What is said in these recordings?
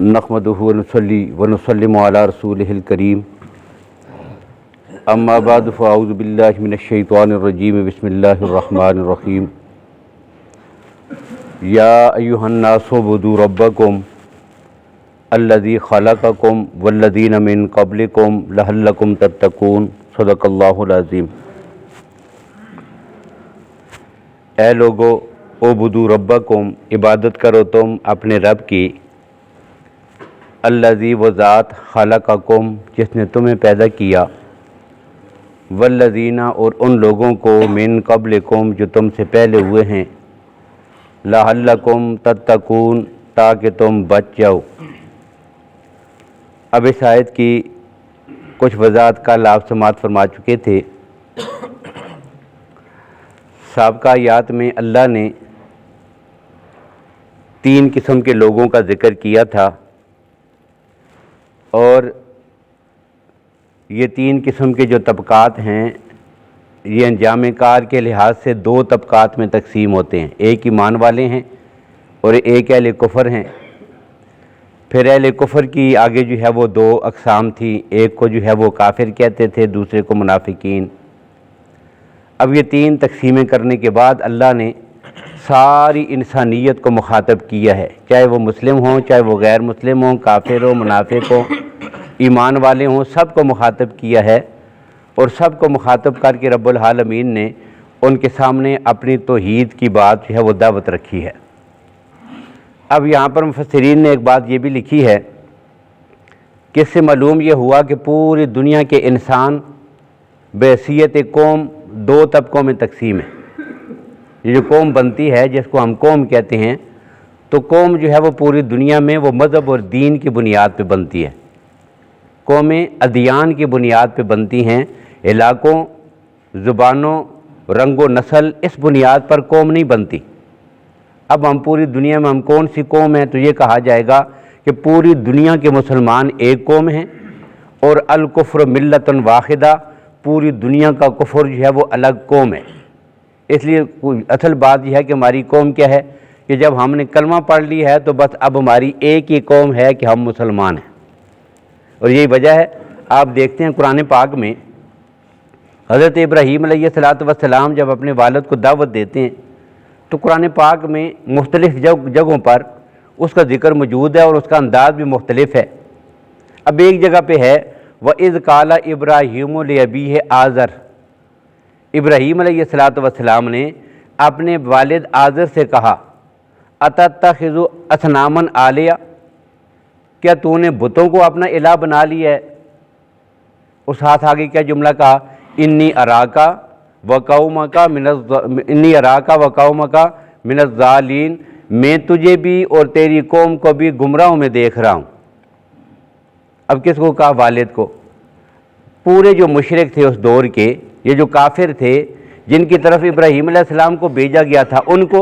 نحمدہ ونصلی ونسلم علی رسولہ الکریم اما بعد فاعوذ باللہ من الشیطان الرجیم بسم اللہ الرحمن الرحیم یا ایہا الناس اعبدوا ربکم الذی خلقکم والذین من قبلکم لعلکم تتقون صدق اللہ العظیم۔ اے لوگو اعبدوا ربکم، عبادت کرو تم اپنے رب کی، الذی وہ ذات خلقکم جس نے تمہیں پیدا کیا، والذین اور ان لوگوں کو من قبلکم جو تم سے پہلے ہوئے ہیں، لعلکم تتقون تاکہ تم بچ جاؤ۔ اب اس آیت کی کچھ وضاحت کل آپ سماعت فرما چکے تھے۔ سابقہ آیات میں اللہ نے 3 قسم کے لوگوں کا ذکر کیا تھا، اور یہ 3 قسم کے جو طبقات ہیں یہ انجام کار کے لحاظ سے 2 طبقات میں تقسیم ہوتے ہیں، ایک ایمان والے ہیں اور ایک اہل کفر ہیں۔ پھر اہل کفر کی آگے جو ہے وہ 2 اقسام تھی، ایک کو جو ہے وہ کافر کہتے تھے، دوسرے کو منافقین۔ اب یہ 3 تقسیمیں کرنے کے بعد اللہ نے ساری انسانیت کو مخاطب کیا ہے، چاہے وہ مسلم ہوں، چاہے وہ غیر مسلم ہوں، کافر ہوں، منافق ہوں، ایمان والے ہوں، سب کو مخاطب کیا ہے، اور سب کو مخاطب کر کے رب العالمین نے ان کے سامنے اپنی توحید کی بات جو ہے وہ دعوت رکھی ہے۔ اب یہاں پر مفسرین نے ایک بات یہ بھی لکھی ہے کہ اس سے معلوم یہ ہوا کہ پوری دنیا کے انسان بحیثیت قوم 2 طبقوں میں تقسیم ہے۔ یہ جو قوم بنتی ہے جس کو ہم قوم کہتے ہیں، تو قوم جو ہے وہ پوری دنیا میں وہ مذہب اور دین کی بنیاد پہ بنتی ہے۔ قومیں ادیان کی بنیاد پہ بنتی ہیں، علاقوں، زبانوں، رنگ و نسل، اس بنیاد پر قوم نہیں بنتی۔ اب ہم پوری دنیا میں ہم کون سی قوم ہیں؟ تو یہ کہا جائے گا کہ پوری دنیا کے مسلمان ایک قوم ہیں، اور الکفر ملۃ واحدہ، پوری دنیا کا کفر جو ہے وہ الگ قوم ہے۔ اس لیے اصل بات یہ ہے کہ ہماری قوم کیا ہے کہ جب ہم نے کلمہ پڑھ لی ہے تو بس اب ہماری ایک ہی قوم ہے کہ ہم مسلمان ہیں، اور یہی وجہ ہے۔ آپ دیکھتے ہیں قرآن پاک میں حضرت ابراہیم علیہ السلام جب اپنے والد کو دعوت دیتے ہیں تو قرآن پاک میں مختلف جگہوں پر اس کا ذکر موجود ہے، اور اس کا انداز بھی مختلف ہے۔ اب ایک جگہ پہ ہے وَإِذْ قَالَ إِبْرَاهِيمُ لِأَبِيهِ آزر، ابراہیم علیہ السلام نے اپنے والد آزر سے کہا أَتَتَّخِذُ أَصْنَامًا آلِهَةً، کیا تو نے بتوں کو اپنا الہ بنا لیا ہے؟ اس ہاتھ آگے کیا جملہ کہا، انی اراکا وقومک من الضالین، میں تجھے بھی اور تیری قوم کو بھی گمراہوں میں دیکھ رہا ہوں۔ اب کس کو کہا؟ والد کو۔ پورے جو مشرک تھے اس دور کے، یہ جو کافر تھے جن کی طرف ابراہیم علیہ السلام کو بھیجا گیا تھا، ان کو،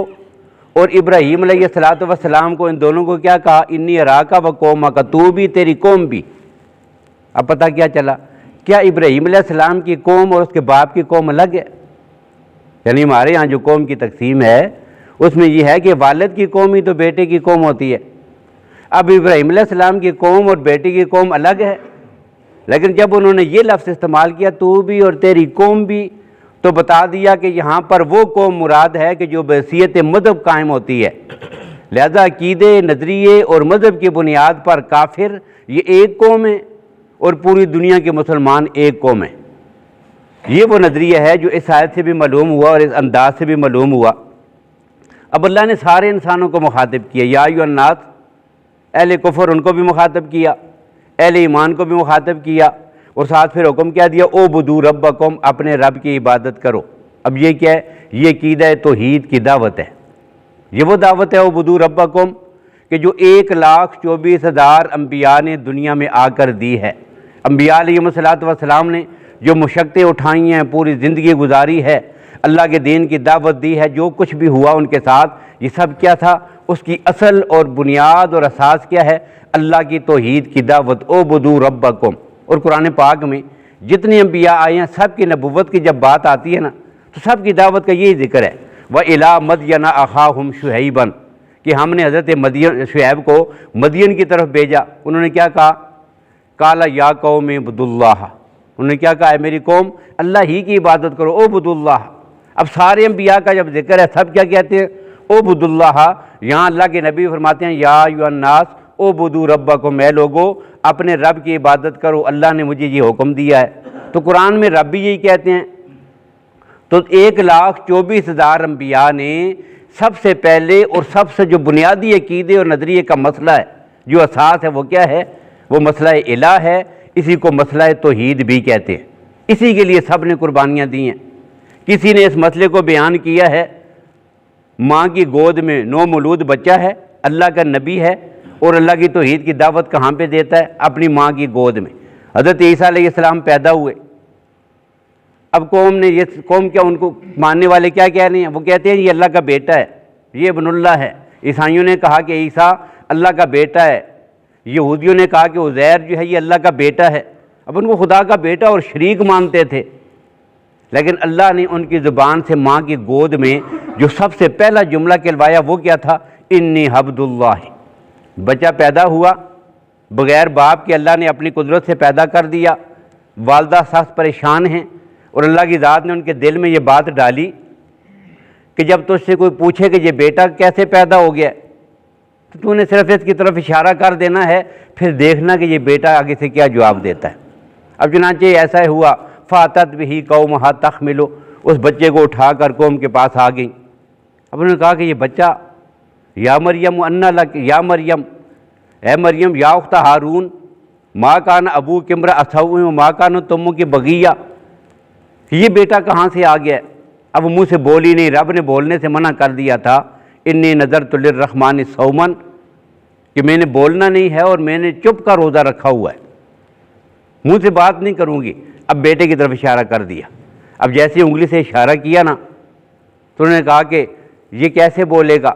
اور ابراہیم علیہ السلام کو، ان دونوں کو کیا کہا؟ انی اراکا وقومک، تو بھی تیری قوم بھی۔ اب پتہ کیا چلا؟ کیا ابراہیم علیہ السلام کی قوم اور اس کے باپ کی قوم الگ ہے؟ یعنی ہمارے ہاں جو قوم کی تقسیم ہے اس میں یہ ہے کہ والد کی قوم ہی تو بیٹے کی قوم ہوتی ہے۔ اب ابراہیم علیہ السلام کی قوم اور بیٹے کی قوم الگ ہے، لیکن جب انہوں نے یہ لفظ استعمال کیا تو بھی اور تیری قوم بھی، تو بتا دیا کہ یہاں پر وہ قوم مراد ہے کہ جو بحیثیت مذہب قائم ہوتی ہے۔ لہذا عقیدے، نظریے اور مذہب کی بنیاد پر کافر یہ ایک قوم ہے، اور پوری دنیا کے مسلمان ایک قوم ہیں۔ یہ وہ نظریہ ہے جو اس آیت سے بھی معلوم ہوا اور اس انداز سے بھی معلوم ہوا۔ اب اللہ نے سارے انسانوں کو مخاطب کیا، یا ایھا الناس، اہل کفر ان کو بھی مخاطب کیا، اہل ایمان کو بھی مخاطب کیا، اور ساتھ پھر حکم کیا دیا، اعبدوا ربکم، اپنے رب کی عبادت کرو۔ اب یہ کیا ہے؟ یہ عقیدہ توحید کی دعوت ہے۔ یہ وہ دعوت ہے اعبدوا ربکم کہ جو 1,24,000 انبیاء نے دنیا میں آ کر دی ہے۔ انبیاء علیہ السلام نے جو مشقتیں اٹھائی ہیں، پوری زندگی گزاری ہے، اللہ کے دین کی دعوت دی ہے، جو کچھ بھی ہوا ان کے ساتھ، یہ سب کیا تھا؟ اس کی اصل اور بنیاد اور اساس کیا ہے؟ اللہ کی توحید کی دعوت، اعبدوا ربکم۔ اور قرآن پاک میں جتنے انبیاء آئے ہیں سب کی نبوت کی جب بات آتی ہے نا، تو سب کی دعوت کا یہی ذکر ہے، وَإِلَىٰ مَدْيَنَ أَخَاهُمْ شُعَيْبًا، کہ ہم نے حضرت شعیب کو مدین کی طرف بھیجا، انہوں نے کیا کہا؟ قال یا قوم اعبدوا اللہ، انہوں نے کیا کہا؟ ہے میری قوم اللہ ہی کی عبادت کرو، اعبدوا اللہ۔ اب سارے انبیاء کا جب ذکر ہے سب کیا کہتے ہیں؟ اعبدوا اللہ۔ یہاں اللہ کے نبی فرماتے ہیں یا ایھا الناس اعبدوا ربکم، اے لوگو اپنے رب کی عبادت کرو، اللہ نے مجھے یہ حکم دیا ہے۔ تو قرآن میں رب بھی یہی کہتے ہیں۔ تو 1,24,000 انبیاء نے سب سے پہلے اور سب سے جو بنیادی عقیدے اور نظریے کا مسئلہ ہے، جو اساس ہے، وہ کیا ہے؟ وہ مسئلہ الہ ہے، اسی کو مسئلہ توحید بھی کہتے ہیں۔ اسی کے لیے سب نے قربانیاں دی ہیں۔ کسی نے اس مسئلے کو بیان کیا ہے، ماں کی گود میں نومولود بچہ ہے، اللہ کا نبی ہے، اور اللہ کی توحید کی دعوت کہاں پہ دیتا ہے؟ اپنی ماں کی گود میں۔ حضرت عیسیٰ علیہ السلام پیدا ہوئے، اب قوم کیا ان کو ماننے والے کیا کہہ رہے ہیں؟ وہ کہتے ہیں یہ اللہ کا بیٹا ہے، یہ ابن اللہ ہے۔ عیسائیوں نے کہا کہ عیسیٰ اللہ کا بیٹا ہے، یہودیوں نے کہا کہ عزیر جو ہے یہ اللہ کا بیٹا ہے۔ اب ان کو خدا کا بیٹا اور شریک مانتے تھے، لیکن اللہ نے ان کی زبان سے ماں کی گود میں جو سب سے پہلا جملہ کہلوایا وہ کیا تھا؟ انی عبد اللہ۔ بچہ پیدا ہوا بغیر باپ کے، اللہ نے اپنی قدرت سے پیدا کر دیا۔ والدہ سخت پریشان ہیں، اور اللہ کی ذات نے ان کے دل میں یہ بات ڈالی کہ جب تجھ سے کوئی پوچھے کہ یہ بیٹا کیسے پیدا ہو گیا تو تو نے صرف اس کی طرف اشارہ کر دینا ہے، پھر دیکھنا کہ یہ بیٹا آگے سے کیا جواب دیتا ہے۔ اب چنانچہ ایسا ہوا، فاتت بہ قومھا تحملہ، اس بچے کو اٹھا کر قوم کے پاس آ گئی۔ اب انہوں نے کہا کہ یہ بچہ یا مریم انا لک، یا مریم، اے مریم، یا اخت ہارون، ما کان ابوک امرأ سوء وما کانت امک بغیہ، یہ بیٹا کہاں سے آ گیا ہے؟ اب منہ سے بول ہی نہیں، رب نے بولنے سے منع کر دیا تھا، انی نذرت للرحمن صوما، کہ میں نے بولنا نہیں ہے اور میں نے چپ کا روزہ رکھا ہوا ہے، منہ سے بات نہیں کروں گی۔ اب بیٹے کی طرف اشارہ کر دیا۔ اب جیسے انگلی سے اشارہ کیا نا تو انہوں نے کہا کہ یہ کیسے بولے گا؟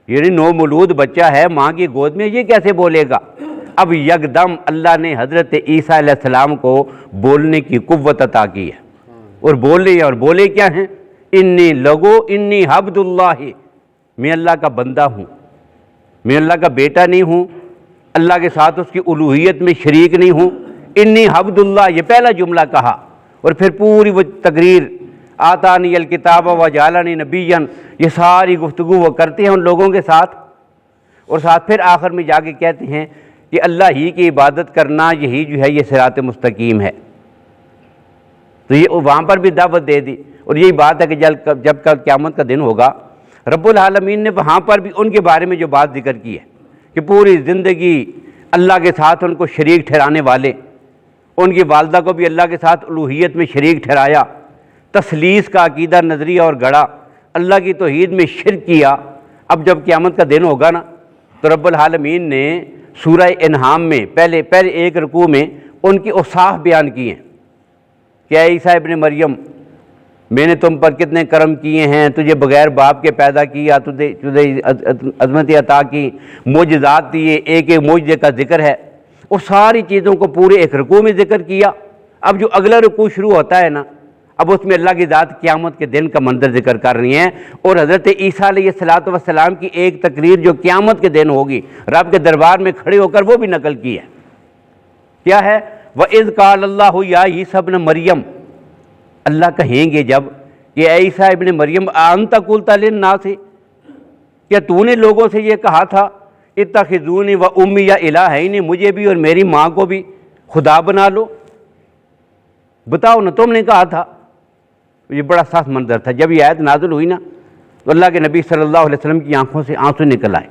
یعنی نومولود بچہ ہے ماں کی گود میں، یہ کیسے بولے گا؟ اب یکدم اللہ نے حضرت عیسیٰ علیہ السلام کو بولنے کی قوت عطا کی ہے، اور بولے کیا ہیں؟ انی عبد اللہ، میں اللہ کا بندہ ہوں، میں اللہ کا بیٹا نہیں ہوں، اللہ کے ساتھ اس کی الوہیت میں شریک نہیں ہوں۔ انی عبد اللہ، یہ پہلا جملہ کہا، اور پھر پوری وہ تقریر آتانی الکتاب وجعلنی نبیا، یہ ساری گفتگو وہ کرتے ہیں ان لوگوں کے ساتھ، اور ساتھ پھر آخر میں جا کے کہتے ہیں کہ اللہ ہی کی عبادت کرنا یہی جو ہے یہ صراط مستقیم ہے۔ تو یہ وہاں پر بھی دعوت دے دی، اور یہی بات ہے کہ جب کل قیامت کا دن ہوگا، رب العالمین نے وہاں پر بھی ان کے بارے میں جو بات ذکر کی ہے کہ پوری زندگی اللہ کے ساتھ ان کو شریک ٹھہرانے والے، ان کی والدہ کو بھی اللہ کے ساتھ الوہیت میں شریک ٹھہرایا، تثلیث کا عقیدہ نظریہ اور گڑا، اللہ کی توحید میں شرک کیا۔ اب جب قیامت کا دن ہوگا نا تو رب العالمین نے سورہ انعام میں پہلے ایک رکوع میں ان کی اوصاف بیان کی ہیں کہ اے عیسیٰ ابن مریم، میں نے تم پر کتنے کرم کیے ہیں، تجھے بغیر باپ کے پیدا کیا، تجھے عظمت عطا کی، معجزات دیے، ایک ایک معجزے کا ذکر ہے، وہ ساری چیزوں کو پورے ایک رکوع میں ذکر کیا۔ اب جو اگلا رکوع شروع ہوتا ہے نا، اب اس میں اللہ کی ذات قیامت کے دن کا منظر ذکر کر رہی ہیں، اور حضرت عیسیٰ علیہ السلام کی ایک تقریر جو قیامت کے دن ہوگی رب کے دربار میں کھڑے ہو کر وہ بھی نقل کی ہے۔ کیا ہے؟ وَإِذْ قَالَ اللَّهُ يَا عِيسَى ابْنَ مَرْيَمَ، اللہ کہیں گے جب کہ اے عیسیٰ ابن مریم أَأَنْتَ قُلْتَ لِلنَّاسِ، کیا تو نے لوگوں سے یہ کہا تھا اتخذونی وأمی الہین، مجھے بھی اور میری ماں کو بھی خدا بنا لو؟ بتاؤ نا، تم نے کہا تھا۔ یہ بڑا سخت منظر تھا۔ جب یہ آیت نازل ہوئی نا تو اللہ کے نبی صلی اللہ علیہ وسلم کی آنکھوں سے آنسو نکل آئے۔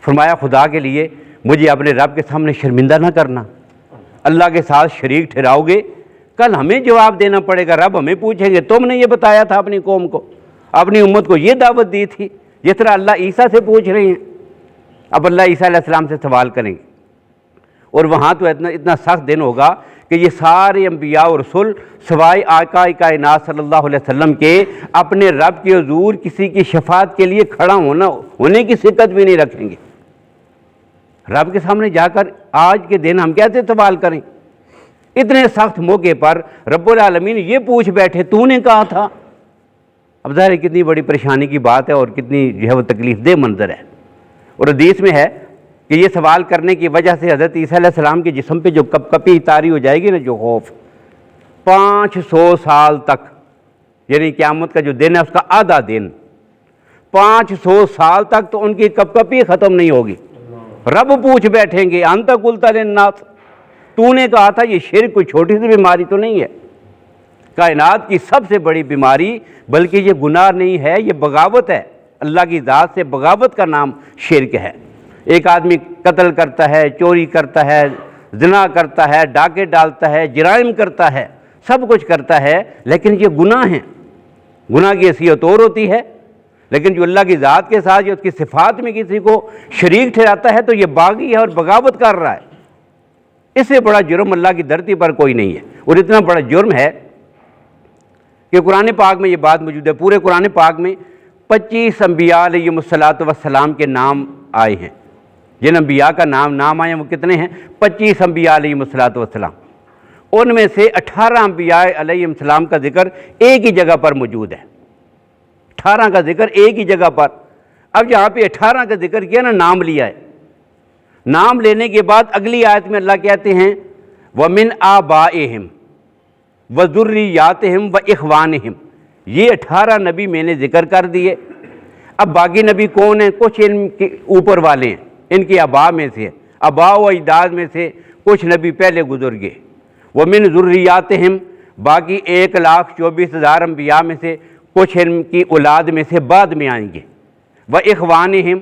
فرمایا خدا کے لیے مجھے اپنے رب کے سامنے شرمندہ نہ کرنا، اللہ کے ساتھ شریک ٹھہراؤ گے، کل ہمیں جواب دینا پڑے گا، رب ہمیں پوچھیں گے تم نے یہ بتایا تھا اپنی قوم کو، اپنی امت کو یہ دعوت دی تھی، جس طرح اللہ عیسیٰ سے پوچھ رہے ہیں۔ اب اللہ عیسیٰ علیہ السلام سے سوال کریں گے، اور وہاں تو اتنا سخت دن ہوگا کہ یہ سارے انبیاء اور رسول سوائے آقا کائنات صلی اللہ علیہ وسلم کے اپنے رب کے حضور کسی کی شفاعت کے لیے کھڑا ہونے کی سکت بھی نہیں رکھیں گے۔ رب کے سامنے جا کر آج کے دن ہم کیسے سوال کریں؟ اتنے سخت موقع پر رب العالمین یہ پوچھ بیٹھے تو نے کہا تھا، اب ظاہر ہے کتنی بڑی پریشانی کی بات ہے اور کتنی جو ہے وہ تکلیف دہ منظر ہے۔ اور حدیث میں ہے کہ یہ سوال کرنے کی وجہ سے حضرت عیسیٰ علیہ السلام کے جسم پہ جو کپ کپی طاری ہو جائے گی نا، جو خوف، 500 سال تک، یعنی قیامت کا جو دن ہے اس کا آدھا دن، 500 سال تک تو ان کی کپ کپی ختم نہیں ہوگی۔ رب پوچھ بیٹھیں گے انت قلت للناس، تو نے کہا تھا یہ شرک کوئی چھوٹی سی بیماری تو نہیں ہے، کائنات کی سب سے بڑی بیماری، بلکہ یہ گناہ نہیں ہے، یہ بغاوت ہے، اللہ کی ذات سے بغاوت کا نام شرک ہے۔ ایک آدمی قتل کرتا ہے، چوری کرتا ہے، زنا کرتا ہے، ڈاکے ڈالتا ہے، جرائم کرتا ہے، سب کچھ کرتا ہے، لیکن یہ گناہ ہیں۔ گناہ کی حیثیت اور ہوتی ہے، لیکن جو اللہ کی ذات کے ساتھ یا اس کی صفات میں کسی کو شریک ٹھہراتا ہے تو یہ باغی ہے اور بغاوت کر رہا ہے۔ اس سے بڑا جرم اللہ کی دھرتی پر کوئی نہیں ہے، اور اتنا بڑا جرم ہے کہ قرآن پاک میں یہ بات موجود ہے۔ پورے قرآن پاک میں 25 انبیاء علیہم السلام کے نام آئے ہیں۔ جن انبیاء کا نام آئے ہیں وہ کتنے ہیں؟ 25 انبیاء علیہم السلام۔ ان میں سے 18 انبیاء علیہم السلام کا ذکر ایک ہی جگہ پر موجود ہے، 18 کا ذکر ایک ہی جگہ پر۔ اب جہاں پہ 18 کا ذکر کیا نا، نام لیا ہے، نام لینے کے بعد اگلی آیت میں اللہ کہتے ہیں وَمِنْ آبَائِهِمْ وَذُرِّيَّاتِهِمْ وَإِخْوَانِهِمْ، یہ 18 نبی میں نے ذکر کر دیے۔ اب باقی نبی کون ہیں؟ کچھ ان کے اوپر والے ہیں، ان کے آبا میں سے، آبا و اجداد میں سے کچھ نبی پہلے گزر گئے۔ وَمِنْ ذُرِّيَّاتِهِمْ، باقی 1,24,000 انبیاء میں سے کچھ ان کی اولاد میں سے بعد میں آئیں گے۔ وَإِخْوَانِهِمْ،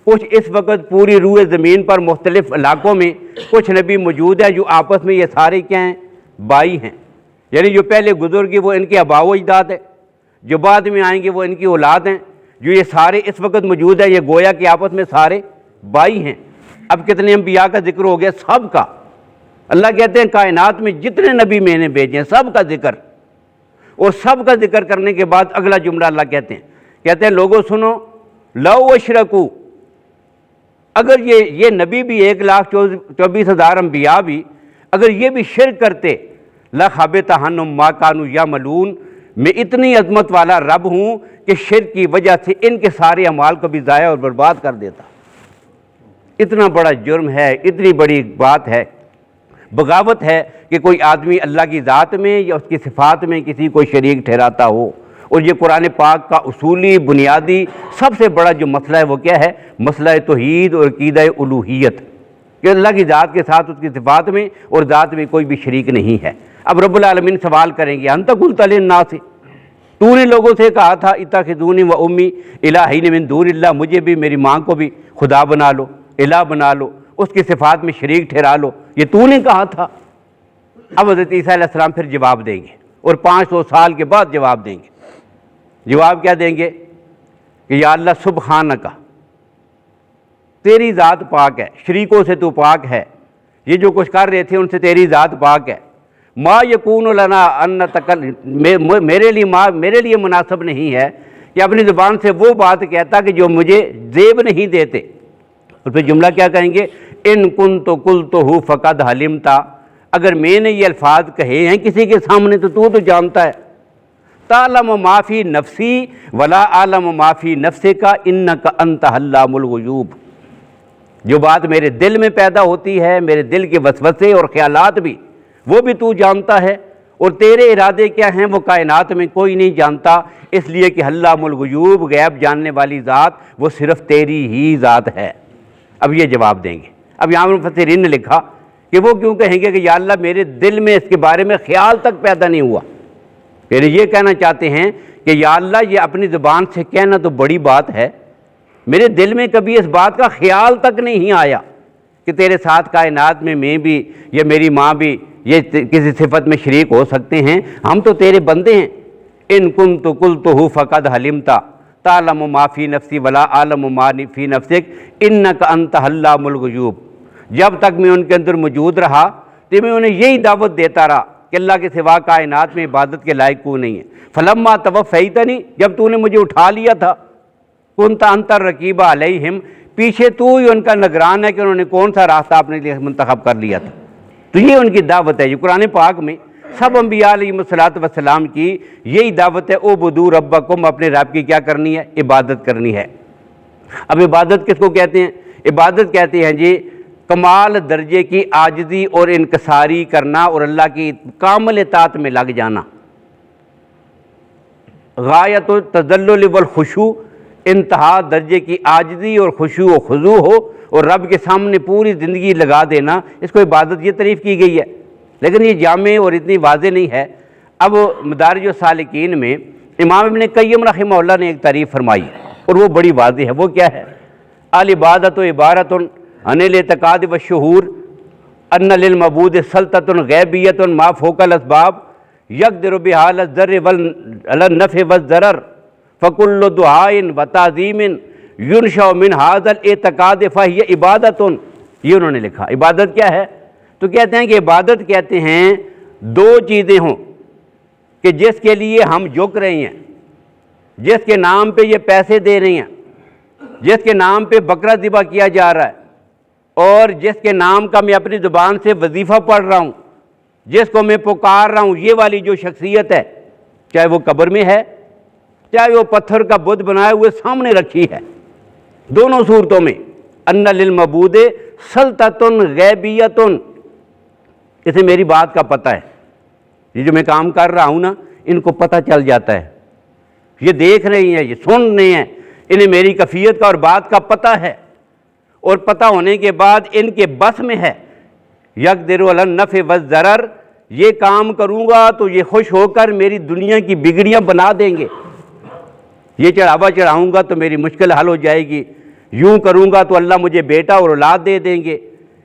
کچھ اس وقت پوری روئے زمین پر مختلف علاقوں میں کچھ نبی موجود ہیں جو آپس میں یہ سارے کیا ہیں؟ بھائی ہیں، یعنی جو پہلے گزر گئے وہ ان کے آبا و اجداد ہیں، جو بعد میں آئیں گے وہ ان کی اولاد ہیں، جو یہ سارے اس وقت موجود ہیں یہ گویا کہ آپس میں سارے بھائی ہیں۔ اب کتنے انبیاء کا ذکر ہو گیا؟ سب کا۔ اللہ کہتے ہیں کائنات میں جتنے نبی میں نے بھیجے ہیں سب کا ذکر، اور سب کا ذکر کرنے کے بعد اگلا جملہ اللہ کہتے ہیں لوگوں سنو، لو اشرکو، اگر یہ نبی بھی 1,24,000 انبیاء بھی اگر یہ بھی شرک کرتے، لَخَبِطَ عَنْهُمْ مَا كَانُوا يَعْمَلُونَ، میں اتنی عظمت والا رب ہوں کہ شرک کی وجہ سے ان کے سارے اعمال کو بھی ضائع اور برباد کر دیتا۔ اتنا بڑا جرم ہے، اتنی بڑی بات ہے، بغاوت ہے کہ کوئی آدمی اللہ کی ذات میں یا اس کی صفات میں کسی کو شریک ٹھہراتا ہو۔ اور یہ قرآن پاک کا اصولی بنیادی سب سے بڑا جو مسئلہ ہے وہ کیا ہے؟ مسئلہ توحید اور عقیدہ الوہیت، کہ اللہ کی ذات کے ساتھ اس کی صفات میں اور ذات میں کوئی بھی شریک نہیں ہے۔ اب رب العالمین سوال کریں گے انت قلت للناس، تو نے لوگوں سے کہا تھا اتخذونی و امی الہین من دون اللہ، مجھے بھی میری ماں کو بھی خدا بنا لو، الہ بنا لو، اس کی صفات میں شریک ٹھہرا لو، یہ تو نے کہا تھا۔ اب حضرت عیسیٰ علیہ السلام پھر جواب دیں گے، اور 500 سال کے بعد جواب دیں گے۔ جواب کیا دیں گے؟ کہ یا اللہ سبحانک، تیری ذات پاک ہے، شریکوں سے تو پاک ہے، یہ جو کچھ کر رہے تھے ان سے تیری ذات پاک ہے۔ ما یکون لنا ان میرے لیے مناسب نہیں ہے کہ اپنی زبان سے وہ بات کہتا کہ جو مجھے زیب نہیں دیتے۔ اور پھر جملہ کیا کہیں گے؟ ان کنت قلتہ فقد علمت، اگر میں نے یہ الفاظ کہے ہیں کسی کے سامنے تو جانتا ہے۔ تعلم ما فی نفسی ولا اعلم ما فی نفسک انک انت علام الغیوب، جو بات میرے دل میں پیدا ہوتی ہے، میرے دل کے وسوسے اور خیالات بھی، وہ بھی تو جانتا ہے، اور تیرے ارادے کیا ہیں وہ کائنات میں کوئی نہیں جانتا، اس لیے کہ علام الغیوب، غیب جاننے والی ذات وہ صرف تیری ہی ذات ہے۔ اب یہ جواب دیں گے۔ اب یہاں مفسرین نے لکھا کہ وہ کیوں کہیں گے کہ یا اللہ میرے دل میں اس کے بارے میں خیال تک پیدا نہیں ہوا، پھر یہ کہنا چاہتے ہیں کہ یا اللہ یہ اپنی زبان سے کہنا تو بڑی بات ہے، میرے دل میں کبھی اس بات کا خیال تک نہیں آیا کہ تیرے ساتھ کائنات میں بھی یا میری ماں بھی یہ کسی صفت میں شریک ہو سکتے ہیں، ہم تو تیرے بندے ہیں۔ ان کنت قلتہ فقد علمت تعلم ما فی نفسی ولا اعلم ما فی نفسک انک انت علام الغیوب، جب تک میں ان کے اندر موجود رہا تو میں انہیں یہی دعوت دیتا رہا کہ اللہ کے سوا کائنات میں عبادت کے لائق کوئی نہیں ہے۔ فلما توفیتنی، جب تو نے مجھے اٹھا لیا تھا، کنت انت الرقیب علیہم، پیچھے تو ہی ان کا نگران ہے کہ انہوں نے کون سا راستہ اپنے لیے منتخب کر لیا تھا۔ تو یہ ان کی دعوت ہے۔ یہ قرآن پاک میں سب انبیاء علیہ الصلوۃ والسلام کی یہی دعوت ہے، اعبدوا ربکم، اپنے رب کی کیا کرنی ہے؟ عبادت کرنی ہے۔ اب عبادت کس کو کہتے ہیں؟ عبادت کہتے ہیں جی کمال درجے کی عاجزی اور انکساری کرنا اور اللہ کی کامل اطاعت میں لگ جانا۔ غایت التذلل والخشوع، انتہا درجے کی عاجزی اور خشوع و خضوع ہو اور رب کے سامنے پوری زندگی لگا دینا، اس کو عبادت یہ تعریف کی گئی ہے، لیکن یہ جامع اور اتنی واضح نہیں ہے۔ اب مدارج السالکین میں امام ابن قیم رحمہ اللہ نے ایک تعریف فرمائی اور وہ بڑی واضح ہے۔ وہ کیا ہے؟ العبادۃ عبارۃ عن الاعتقاد والشعور ان للمعبود سلطۃ غیبیۃ ما فوق الاسباب یقدر بها على الضر وعلى النفع والضرر فكل دعاء وتعظیم ينشأ من هذا الاعتقاد فهي عبادۃ۔ یہ انہوں نے لکھا عبادت کیا ہے؟ تو کہتے ہیں کہ عبادت کہتے ہیں دو چیزیں ہوں کہ جس کے لیے ہم جھک رہے ہیں، جس کے نام پہ یہ پیسے دے رہی ہیں، جس کے نام پہ بکرا ذبح کیا جا رہا ہے، اور جس کے نام کا میں اپنی زبان سے وظیفہ پڑھ رہا ہوں، جس کو میں پکار رہا ہوں، یہ والی جو شخصیت ہے، چاہے وہ قبر میں ہے، چاہے وہ پتھر کا بت بنائے ہوئے سامنے رکھی ہے، دونوں صورتوں میں ان للمعبود سلطۃ غیبیۃ، اسے میری بات کا پتہ ہے، یہ جو میں کام کر رہا ہوں نا، ان کو پتہ چل جاتا ہے، یہ دیکھ رہی ہیں، یہ سن رہے ہیں، انہیں میری کیفیت کا اور بات کا پتہ ہے، اور پتہ ہونے کے بعد ان کے بس میں ہے، یقدر علی النفع والضرر، یہ کام کروں گا تو یہ خوش ہو کر میری دنیا کی بگڑیاں بنا دیں گے، یہ چڑھاوا چڑھاؤں گا تو میری مشکل حل ہو جائے گی، یوں کروں گا تو اللہ مجھے بیٹا اور اولاد دے دیں گے،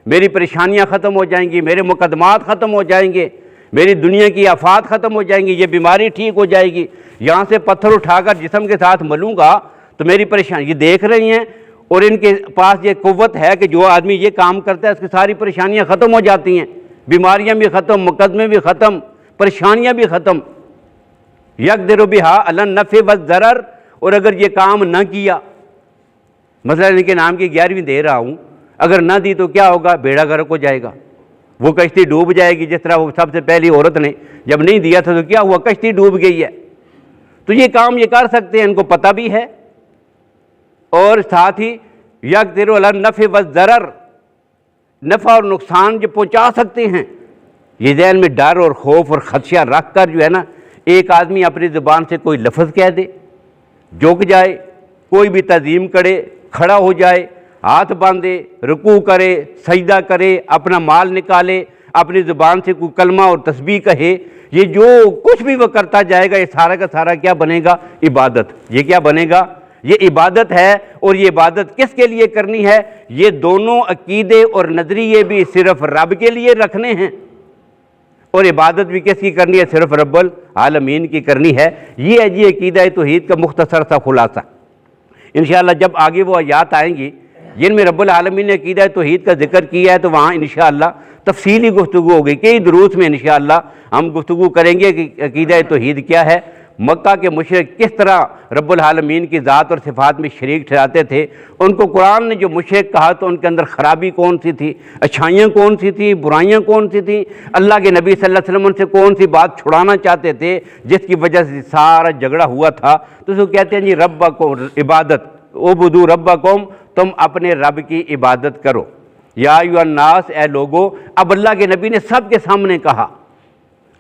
میری پریشانیاں ختم ہو جائیں گی، میرے مقدمات ختم ہو جائیں گے، میری دنیا کی آفات ختم ہو جائیں گی، یہ بیماری ٹھیک ہو جائے گی، یہاں سے پتھر اٹھا کر جسم کے ساتھ ملوں گا تو میری پریشانی، یہ دیکھ رہی ہیں، اور ان کے پاس یہ قوت ہے کہ جو آدمی یہ کام کرتا ہے اس کی ساری پریشانیاں ختم ہو جاتی ہیں، بیماریاں بھی ختم، مقدمے بھی ختم، پریشانیاں بھی ختم۔ یقدر بہا علی النفع والضرر، اور اگر یہ کام نہ کیا، مثلا ان کے نام کی 11ویں دے رہا ہوں، اگر نہ دی تو کیا ہوگا؟ بیڑا غرق ہو جائے گا، وہ کشتی ڈوب جائے گی، جس طرح وہ سب سے پہلی عورت نے جب نہیں دیا تھا تو کیا ہوا؟ کشتی ڈوب گئی ہے۔ تو یہ کام یہ کر سکتے ہیں، ان کو پتہ بھی ہے، اور ساتھ ہی یقدر علی النفع والضرر، نفع اور نقصان جو پہنچا سکتے ہیں، یہ ذہن میں ڈر اور خوف اور خدشہ رکھ کر جو ہے نا، ایک آدمی اپنی زبان سے کوئی لفظ کہہ دے، جھک جائے، کوئی بھی تعظیم کرے، کھڑا ہو جائے، ہاتھ باندھے، رکوع کرے، سجدہ کرے، اپنا مال نکالے، اپنی زبان سے کوئی کلمہ اور تسبیح کہے، یہ جو کچھ بھی وہ کرتا جائے گا، یہ سارا کا سارا کیا بنے گا؟ عبادت۔ یہ کیا بنے گا؟ یہ عبادت ہے، اور یہ عبادت کس کے لیے کرنی ہے؟ یہ دونوں عقیدے اور نظریے بھی صرف رب کے لیے رکھنے ہیں، اور عبادت بھی کس کی کرنی ہے؟ صرف رب العالمین کی کرنی ہے۔ یہ ہے جی عقیدہ توحید کا مختصر سا خلاصہ۔ انشاءاللہ جب آگے وہ آیات آئیں گی جن میں رب العالمین نے عقیدہ توحید کا ذکر کیا ہے تو وہاں انشاءاللہ تفصیلی گفتگو ہوگی، کئی دروس میں انشاءاللہ ہم گفتگو کریں گے کہ عقیدہ توحید کیا ہے، مکہ کے مشرک کس طرح رب العالمین کی ذات اور صفات میں شریک ٹھہراتے تھے، ان کو قرآن نے جو مشرک کہا تو ان کے اندر خرابی کون سی تھی، اچھائیاں کون سی تھیں، برائیاں کون سی تھیں، اللہ کے نبی صلی اللہ علیہ وسلم ان سے کون سی بات چھڑانا چاہتے تھے جس کی وجہ سے سارا جھگڑا ہوا تھا۔ تو اس کو کہتے ہیں جی ربکم، عبادت، اعبدوا ربکم، تم اپنے رب کی عبادت کرو۔ یا ایھا الناس، اے لوگو، اب اللہ کے نبی نے سب کے سامنے کہا،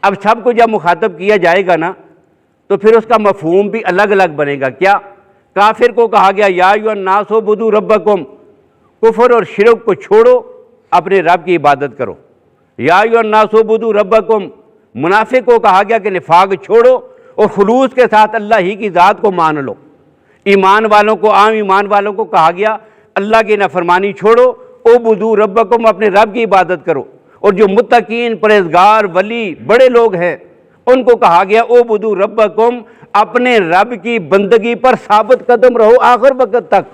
اب سب کو جب مخاطب کیا جائے گا نا تو پھر اس کا مفہوم بھی الگ الگ بنے گا۔ کیا؟ کافر کو کہا گیا یا ایھا الناس اعبدوا ربکم، کفر اور شرک کو چھوڑو، اپنے رب کی عبادت کرو۔ یا ایھا الناس اعبدوا ربکم، منافق کو کہا گیا کہ نفاق چھوڑو اور خلوص کے ساتھ اللہ ہی کی ذات کو مان لو۔ ایمان والوں کو، عام ایمان والوں کو کہا گیا اللہ کی نافرمانی چھوڑو، اعبدوا ربکم، اپنے رب کی عبادت کرو۔ اور جو متقین، پرہیزگار، ولی، بڑے لوگ ہیں ان کو کہا گیا اعبدوا ربکم، اپنے رب کی بندگی پر ثابت قدم رہو آخر وقت تک۔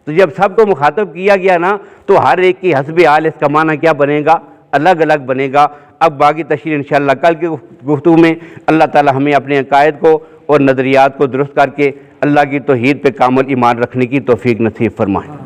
تو جب سب کو مخاطب کیا گیا نا تو ہر ایک کی حسب حال اس کا معنی کیا بنے گا؟ الگ الگ بنے گا۔ اب باقی تشریح انشاءاللہ کل کی گفتگو میں اللہ تعالی ہمیں اپنے عقائد کو اور نظریات کو درست کر کے اللہ کی توحید پہ کامل ایمان رکھنے کی توفیق نصیب فرمائے۔